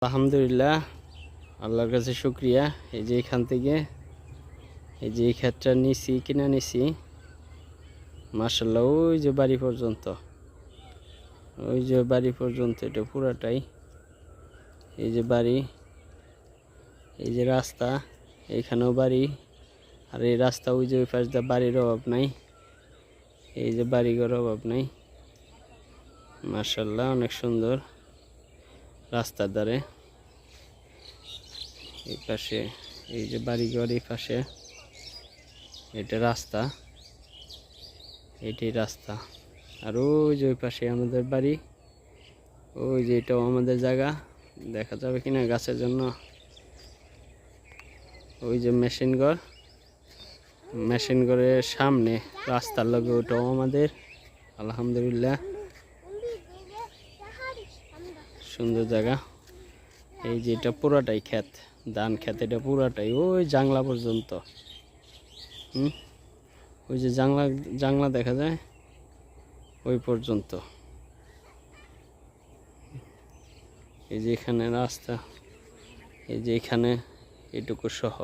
আলহামদুলিল্লাহ, আল্লাহর কাছে শুকরিয়া। এই যে এখান থেকে এই যে এই ক্ষেতটা কিনা নিছি, মাশাআল্লাহ। ওই যে বাড়ি পর্যন্ত, ওই যে বাড়ি পর্যন্ত এটা পুরাটাই। এই যে বাড়ি, এই যে রাস্তা, এইখানেও বাড়ি। আর এই রাস্তা ওই যে ওই পাশ দিয়ে বাড়ির অভাব নাই, এই যে বাড়িঘর অভাব নাই। মাশাআল্লাহ, অনেক সুন্দর রাস্তার ধারে। এই পাশে এই যে বাড়িঘর, এই পাশে এটা রাস্তা, এটাই রাস্তা। আর ওই যে ওই পাশে আমাদের বাড়ি, ওই যে এটাও আমাদের জায়গা। দেখা যাবে কিনা গাছের জন্য। ওই যে মেশিন ঘর, মেশিন ঘরের সামনে রাস্তার লগে ওটাও আমাদের। আলহামদুলিল্লাহ, সুন্দর জায়গা। এই যে এটা পুরাটাই ক্ষেত, ধান ক্ষেত, এটা পুরাটাই ওই জাংলা পর্যন্ত। ওই যে জাংলা দেখা যায় ওই পর্যন্ত। এই যে এখানে রাস্তা, এই যে এখানে এটুকু সহ।